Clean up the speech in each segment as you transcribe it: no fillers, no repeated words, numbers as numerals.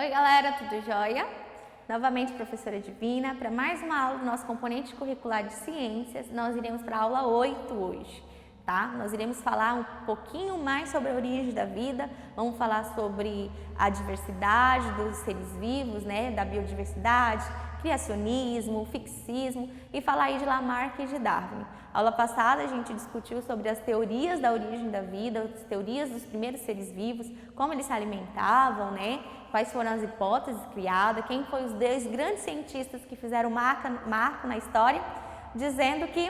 Oi galera, tudo jóia? Novamente professora Divina, para mais uma aula do nosso componente curricular de ciências. Nós iremos para a aula 8 hoje, tá? Nós iremos falar um pouquinho mais sobre a origem da vida, vamos falar sobre a diversidade dos seres vivos, né? Da biodiversidade, criacionismo, fixismo e falar aí de Lamarck e de Darwin. A aula passada a gente discutiu sobre as teorias da origem da vida, as teorias dos primeiros seres vivos, como eles se alimentavam, né? Quais foram as hipóteses criadas, quem foram os dois grandes cientistas que fizeram marco na história, dizendo que,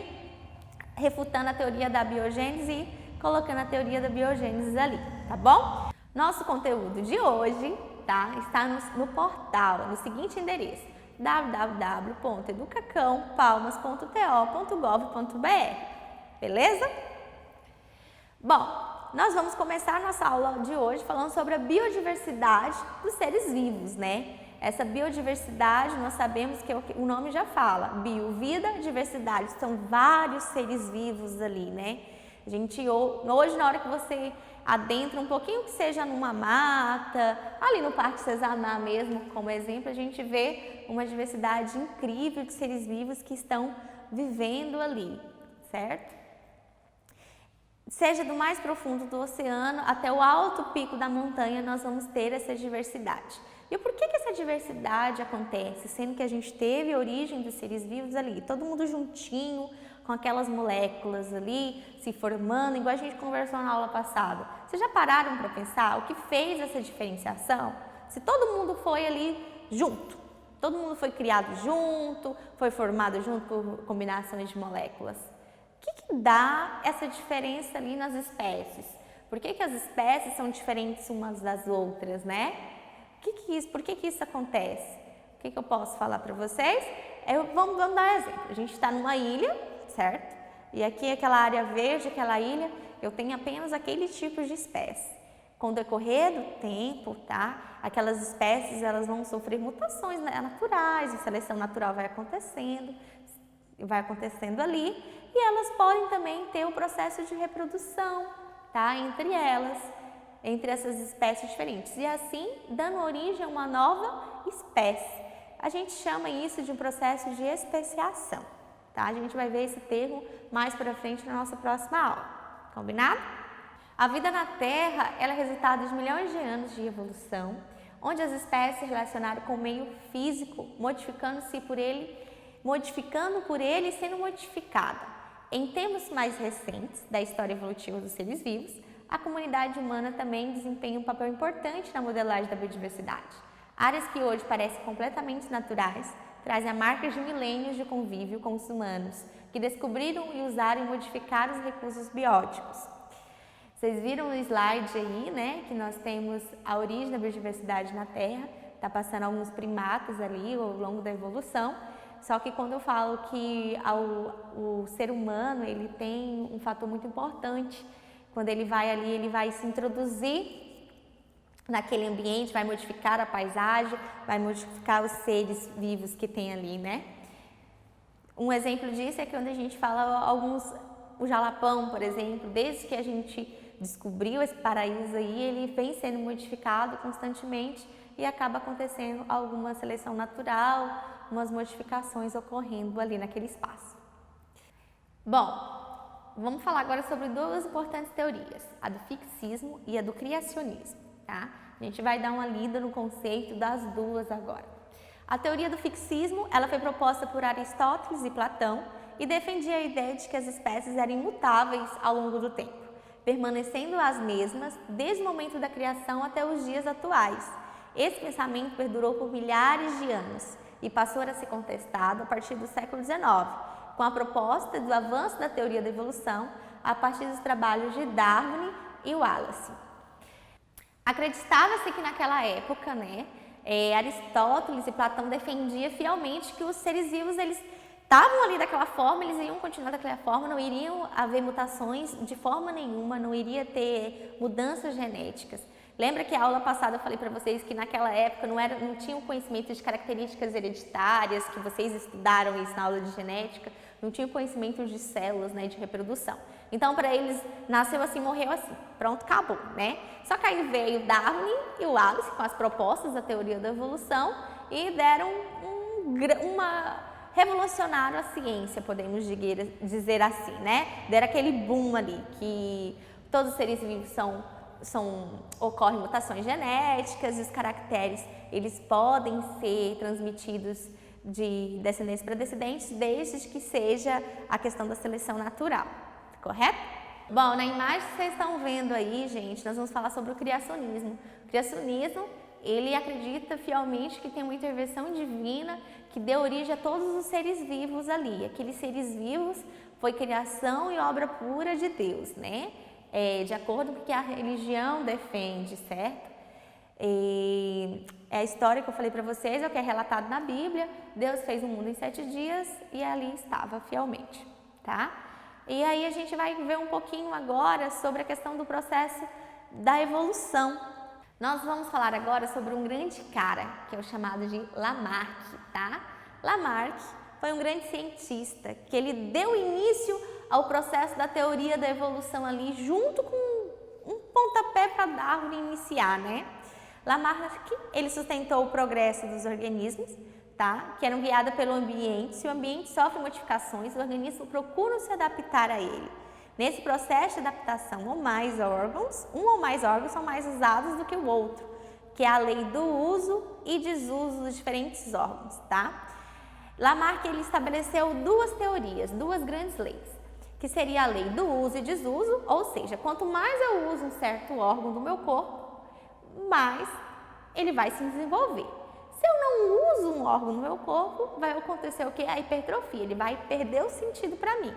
refutando a teoria da biogênese e colocando a teoria da biogênese ali, tá bom? Nosso conteúdo de hoje, tá? Está no portal, no seguinte endereço, www.educacãopalmas.to.gov.br, beleza? Bom, nós vamos começar a nossa aula de hoje falando sobre a biodiversidade dos seres vivos, né? Essa biodiversidade, nós sabemos que o nome já fala, bio, vida, diversidade, são vários seres vivos ali, né? A gente, hoje, na hora que você adentra um pouquinho, que seja numa mata, ali no Parque Cesarmar mesmo, como exemplo, a gente vê uma diversidade incrível de seres vivos que estão vivendo ali, certo? Seja do mais profundo do oceano até o alto pico da montanha, nós vamos ter essa diversidade. E por que essa diversidade acontece, sendo que a gente teve a origem dos seres vivos ali, todo mundo juntinho, com aquelas moléculas ali se formando, igual a gente conversou na aula passada. Vocês já pararam para pensar o que fez essa diferenciação? Se todo mundo foi ali junto, todo mundo foi criado junto, foi formado junto por combinações de moléculas. O que dá essa diferença ali nas espécies? Por que as espécies são diferentes umas das outras, né? Por que isso acontece? O que eu posso falar para vocês? Vamos dar um exemplo. A gente está numa ilha, certo? E aqui aquela área verde, aquela ilha, eu tenho apenas aquele tipo de espécie. Com o decorrer do tempo, tá? Aquelas espécies elas vão sofrer mutações naturais, a seleção natural vai acontecendo ali, e elas podem também ter o processo de reprodução, tá? Entre essas espécies diferentes, e assim dando origem a uma nova espécie. A gente chama isso de um processo de especiação, tá? A gente vai ver esse termo mais para frente na nossa próxima aula, combinado? A vida na Terra ela é resultado de milhões de anos de evolução, onde as espécies se relacionaram com o meio físico, modificando por ele e sendo modificada. Em tempos mais recentes da história evolutiva dos seres vivos, a comunidade humana também desempenha um papel importante na modelagem da biodiversidade. Áreas que hoje parecem completamente naturais trazem a marca de milênios de convívio com os humanos, que descobriram e usaram e modificaram os recursos bióticos. Vocês viram no slide aí, né, que nós temos a origem da biodiversidade na Terra, está passando alguns primatas ali ao longo da evolução. Só que quando eu falo que o ser humano ele tem um fator muito importante, quando ele vai ali, ele vai se introduzir naquele ambiente, vai modificar a paisagem, vai modificar os seres vivos que tem ali, né? Um exemplo disso é quando a gente fala o jalapão, por exemplo, desde que a gente descobriu esse paraíso aí, ele vem sendo modificado constantemente e acaba acontecendo alguma seleção natural, umas modificações ocorrendo ali naquele espaço. Bom, vamos falar agora sobre duas importantes teorias, a do fixismo e a do criacionismo, tá? A gente vai dar uma lida no conceito das duas agora. A teoria do fixismo, ela foi proposta por Aristóteles e Platão e defendia a ideia de que as espécies eram imutáveis ao longo do tempo, permanecendo as mesmas desde o momento da criação até os dias atuais. Esse pensamento perdurou por milhares de anos e passou a ser contestado a partir do século XIX, com a proposta do avanço da teoria da evolução a partir dos trabalhos de Darwin e Wallace. Acreditava-se que naquela época, né, Aristóteles e Platão defendiam fielmente que os seres vivos eles estavam ali daquela forma, eles iam continuar daquela forma, não iriam haver mutações de forma nenhuma, não iria ter mudanças genéticas. Lembra que a aula passada eu falei para vocês que naquela época não tinha o conhecimento de características hereditárias, que vocês estudaram isso na aula de genética, não tinha o conhecimento de células, né, de reprodução. Então, para eles, nasceu assim, morreu assim, pronto, acabou, né? Só que aí veio Darwin e o Wallace com as propostas da teoria da evolução e deram revolucionaram a ciência, podemos dizer assim, né? Deram aquele boom ali, que todos os seres vivos ocorrem mutações genéticas e os caracteres, eles podem ser transmitidos de descendentes para descendentes, desde que seja a questão da seleção natural, correto? Bom, na imagem que vocês estão vendo aí, gente, nós vamos falar sobre o criacionismo. O criacionismo, ele acredita fielmente que tem uma intervenção divina que deu origem a todos os seres vivos ali. Aqueles seres vivos foi criação e obra pura de Deus, né? De acordo com o que a religião defende, certo? É a história que eu falei para vocês, é o que é relatado na Bíblia. Deus fez o mundo em 7 dias e ali estava fielmente, tá? E aí a gente vai ver um pouquinho agora sobre a questão do processo da evolução. Nós vamos falar agora sobre um grande cara, que é o chamado de Lamarck, tá? Lamarck foi um grande cientista, que ele deu início ao processo da teoria da evolução ali, junto com um pontapé para Darwin iniciar, né? Lamarck, ele sustentou o progresso dos organismos, tá? Que eram guiados pelo ambiente. Se o ambiente sofre modificações, o organismo procura se adaptar a ele. Nesse processo de adaptação, um ou mais órgãos são mais usados do que o outro, que é a lei do uso e desuso dos diferentes órgãos, tá? Lamarck, ele estabeleceu duas teorias, duas grandes leis, que seria a lei do uso e desuso, ou seja, quanto mais eu uso um certo órgão do meu corpo, mais ele vai se desenvolver. Se eu não uso um órgão no meu corpo, vai acontecer o quê? A hipertrofia, ele vai perder o sentido para mim.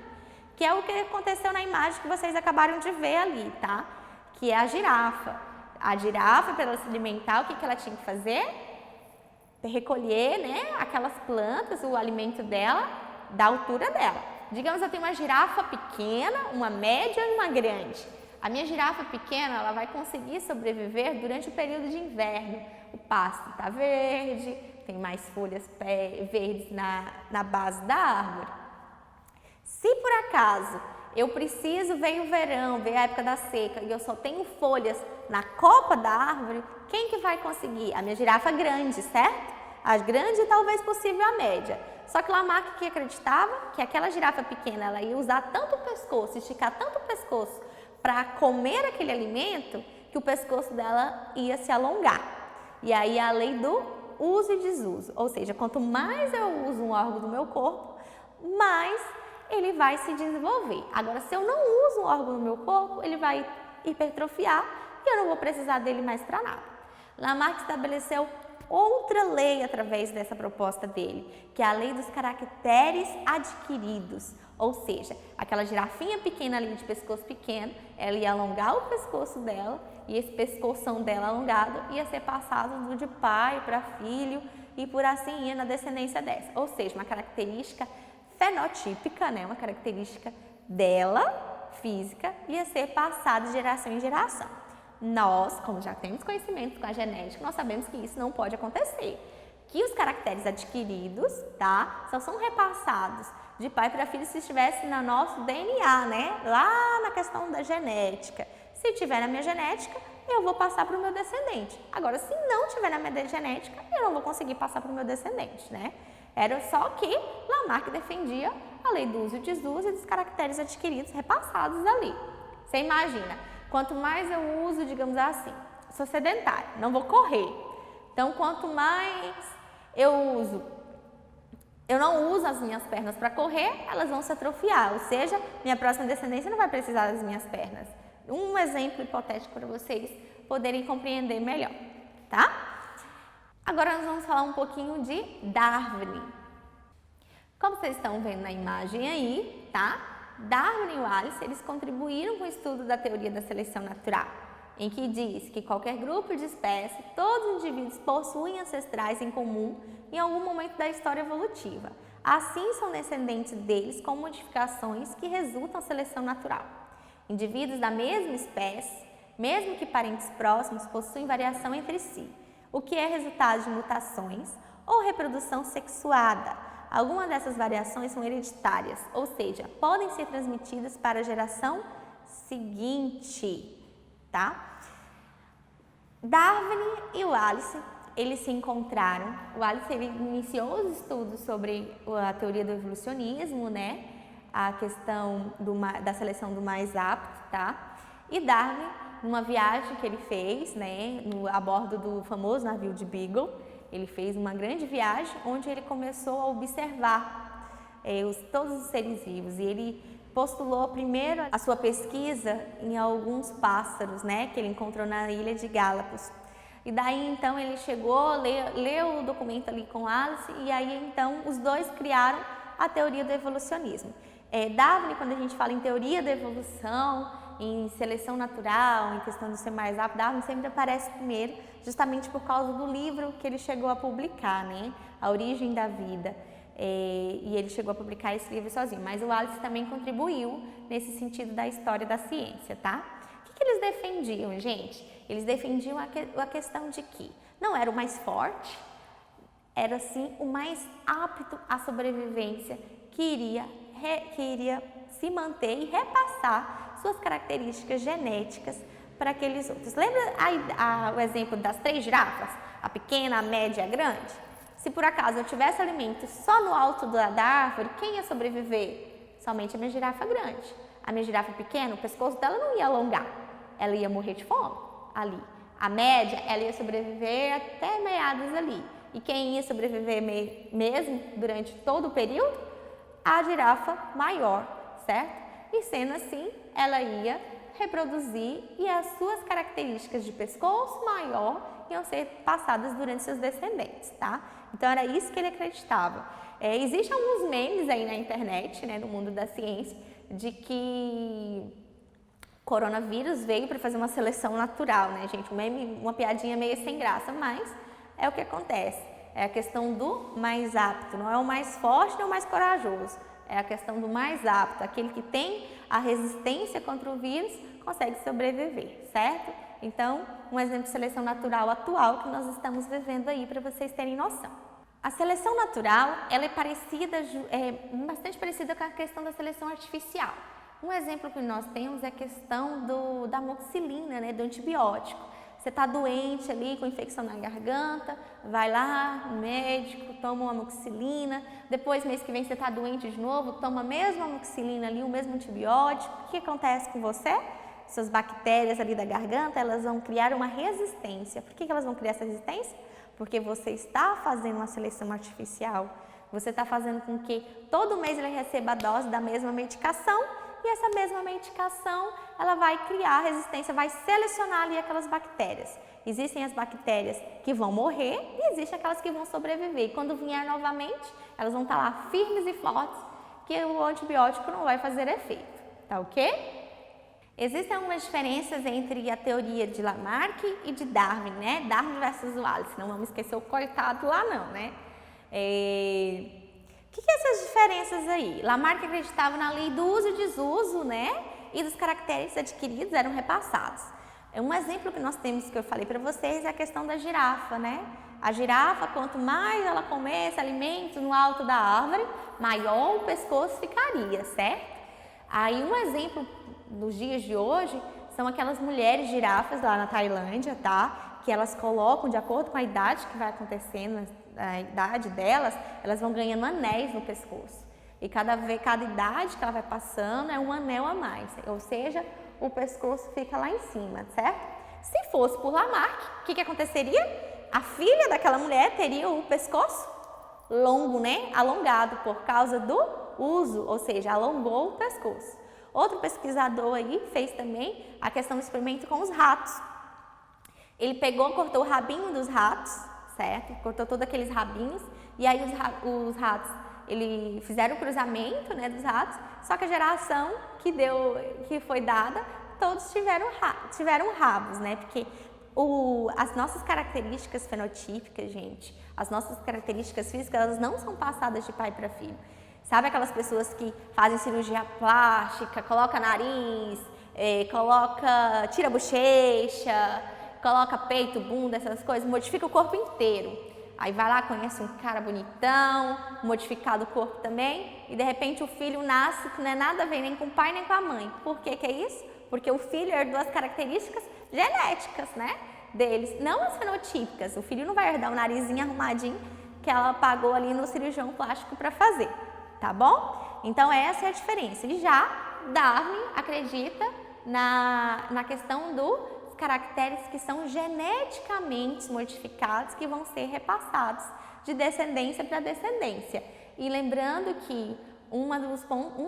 Que é o que aconteceu na imagem que vocês acabaram de ver ali, tá? Que é a girafa. A girafa, para ela se alimentar, o que ela tinha que fazer? Recolher, né, aquelas plantas, o alimento dela, da altura dela. Digamos, eu tenho uma girafa pequena, uma média e uma grande. A minha girafa pequena, ela vai conseguir sobreviver durante o período de inverno. O pasto está verde, tem mais folhas verdes na base da árvore. Se por acaso veio o verão, veio a época da seca e eu só tenho folhas na copa da árvore, quem que vai conseguir? A minha girafa grande, certo? A grande e talvez possível a média. Só que Lamarck que acreditava que aquela girafa pequena, ela ia usar tanto o pescoço, esticar tanto o pescoço para comer aquele alimento, que o pescoço dela ia se alongar. E aí a lei do uso e desuso, ou seja, quanto mais eu uso um órgão do meu corpo, mais ele vai se desenvolver. Agora, se eu não uso um órgão do meu corpo, ele vai hipertrofiar e eu não vou precisar dele mais para nada. Lamarck estabeleceu outra lei através dessa proposta dele, que é a lei dos caracteres adquiridos, ou seja, aquela girafinha pequena ali de pescoço pequeno, ela ia alongar o pescoço dela e esse pescoção dela alongado ia ser passado de pai para filho e por assim ia na descendência dessa, ou seja, uma característica fenotípica, né, uma característica dela, física, ia ser passada de geração em geração. Nós, como já temos conhecimento com a genética, nós sabemos que isso não pode acontecer. Que os caracteres adquiridos, tá, só são repassados de pai para filho se estivesse no nosso DNA, né, lá na questão da genética. Se tiver na minha genética, eu vou passar para o meu descendente. Agora, se não tiver na minha genética, eu não vou conseguir passar para o meu descendente, né? Era só que Lamarck defendia a lei do uso e desuso e dos caracteres adquiridos repassados ali. Você imagina, quanto mais eu uso, digamos assim, sou sedentária, não vou correr. Então, quanto mais eu não uso as minhas pernas para correr, elas vão se atrofiar, ou seja, minha próxima descendência não vai precisar das minhas pernas. Um exemplo hipotético para vocês poderem compreender melhor, tá? Agora nós vamos falar um pouquinho de Darwin. Como vocês estão vendo na imagem aí, tá? Darwin e Wallace, eles contribuíram com o estudo da teoria da seleção natural, em que diz que qualquer grupo de espécies, todos os indivíduos possuem ancestrais em comum em algum momento da história evolutiva. Assim, são descendentes deles com modificações que resultam da seleção natural. Indivíduos da mesma espécie, mesmo que parentes próximos possuem variação entre si, o que é resultado de mutações ou reprodução sexuada. Algumas dessas variações são hereditárias, ou seja, podem ser transmitidas para a geração seguinte, tá? Darwin e Wallace, eles se encontraram. O Wallace ele iniciou os estudos sobre a teoria do evolucionismo, né? A questão da seleção do mais apto, tá? E Darwin, numa viagem que ele fez, né, a bordo do famoso navio de Beagle, ele fez uma grande viagem onde ele começou a observar todos os seres vivos e ele postulou primeiro a sua pesquisa em alguns pássaros, né, que ele encontrou na ilha de Galápagos. E daí então ele chegou, leu o documento ali com Alice e aí então os dois criaram a teoria do evolucionismo. Darwin, quando a gente fala em teoria da evolução, em seleção natural, em questão de ser mais apto, Darwin sempre aparece primeiro, justamente por causa do livro que ele chegou a publicar, né? A Origem da Vida. E ele chegou a publicar esse livro sozinho, mas o Wallace também contribuiu nesse sentido da história da ciência, tá? O que eles defendiam, gente? Eles defendiam a questão de que não era o mais forte, era sim o mais apto à sobrevivência, que iria se manter e repassar suas características genéticas para aqueles outros. Lembra o exemplo das 3 girafas? A pequena, a média e a grande? Se por acaso eu tivesse alimento só no alto da árvore, quem ia sobreviver? Somente a minha girafa grande. A minha girafa pequena, o pescoço dela não ia alongar, ela ia morrer de fome ali. A média, ela ia sobreviver até meados ali. E quem ia sobreviver mesmo durante todo o período? A girafa maior, certo? E sendo assim, ela ia reproduzir e as suas características de pescoço maior iam ser passadas durante seus descendentes, tá? Então era isso que ele acreditava. Existem alguns memes aí na internet, né, no mundo da ciência, de que coronavírus veio para fazer uma seleção natural, né, gente? Um meme, uma piadinha meio sem graça, mas é o que acontece. É a questão do mais apto, não é o mais forte nem o mais corajoso. É a questão do mais apto, aquele que tem a resistência contra o vírus consegue sobreviver, certo? Então, um exemplo de seleção natural atual que nós estamos vivendo aí para vocês terem noção. A seleção natural, ela é bastante parecida com a questão da seleção artificial. Um exemplo que nós temos é a questão da amoxicilina, né, do antibiótico. Você está doente ali com infecção na garganta, vai lá no médico, toma uma amoxicilina, depois mês que vem você está doente de novo, toma a mesma amoxicilina ali, o mesmo antibiótico. O que acontece com você? Suas bactérias ali da garganta, elas vão criar uma resistência. Por que elas vão criar essa resistência? Porque você está fazendo uma seleção artificial. Você está fazendo com que todo mês ele receba a dose da mesma medicação e essa mesma medicação, ela vai criar resistência, vai selecionar ali aquelas bactérias. Existem as bactérias que vão morrer e existem aquelas que vão sobreviver. E quando vier novamente, elas vão estar lá firmes e fortes, que o antibiótico não vai fazer efeito, tá ok? Existem algumas diferenças entre a teoria de Lamarck e de Darwin, né? Darwin versus Wallace, não vamos esquecer o coitado lá não, né? O que essas diferenças aí? Lamarck acreditava na lei do uso e desuso, né? E dos caracteres adquiridos eram repassados. Um exemplo que nós temos, que eu falei para vocês, é a questão da girafa, né? A girafa, quanto mais ela comesse alimento no alto da árvore, maior o pescoço ficaria, certo? Aí um exemplo dos dias de hoje são aquelas mulheres girafas lá na Tailândia, tá? Que elas colocam, de acordo com a idade que vai acontecendo, a idade delas, elas vão ganhando anéis no pescoço. E cada idade que ela vai passando é um anel a mais, ou seja, o pescoço fica lá em cima, certo? Se fosse por Lamarck, o que aconteceria? A filha daquela mulher teria o pescoço longo, né? Alongado por causa do uso, ou seja, alongou o pescoço. Outro pesquisador aí fez também a questão do experimento com os ratos. Ele cortou o rabinho dos ratos, certo? Cortou todos aqueles rabinhos e aí os ratos, fizeram o cruzamento, né, dos ratos, só que a geração que foi dada, todos tiveram rabos, né? Porque as nossas características fenotípicas, gente, as nossas características físicas, elas não são passadas de pai para filho. Sabe aquelas pessoas que fazem cirurgia plástica, colocam nariz, tira a bochecha, coloca peito, bunda, essas coisas, modifica o corpo inteiro. Aí vai lá, conhece um cara bonitão, modificado o corpo também, e de repente o filho nasce que não é nada a ver nem com o pai nem com a mãe. Por que que é isso? Porque o filho herdou as características genéticas, né, deles, não as fenotípicas. O filho não vai herdar o narizinho arrumadinho que ela pagou ali no cirurgião plástico para fazer, tá bom? Então essa é a diferença. E já Darwin acredita na questão dos caracteres que são geneticamente modificados, que vão ser repassados de descendência para descendência. E lembrando que um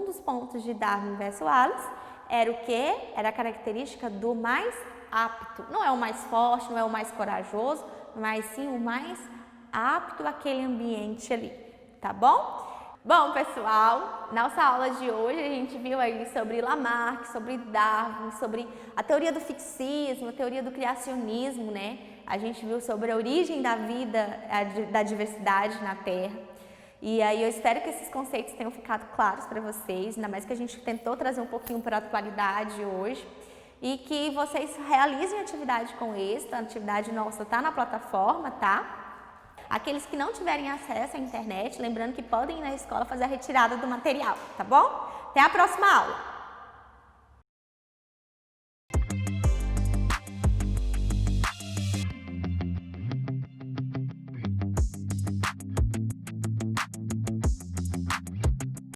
dos pontos de Darwin versus Wallace era o quê? Era a característica do mais apto. Não é o mais forte, não é o mais corajoso, mas sim o mais apto àquele ambiente ali, tá bom? Bom, pessoal, nossa aula de hoje a gente viu aí sobre Lamarck, sobre Darwin, sobre a teoria do fixismo, a teoria do criacionismo, né? A gente viu sobre a origem da vida, da diversidade na Terra. E aí eu espero que esses conceitos tenham ficado claros para vocês, ainda mais que a gente tentou trazer um pouquinho para a atualidade hoje. E que vocês realizem atividade com êxito, a atividade nossa está na plataforma, tá? Aqueles que não tiverem acesso à internet, lembrando que podem ir na escola fazer a retirada do material, tá bom? Até a próxima aula!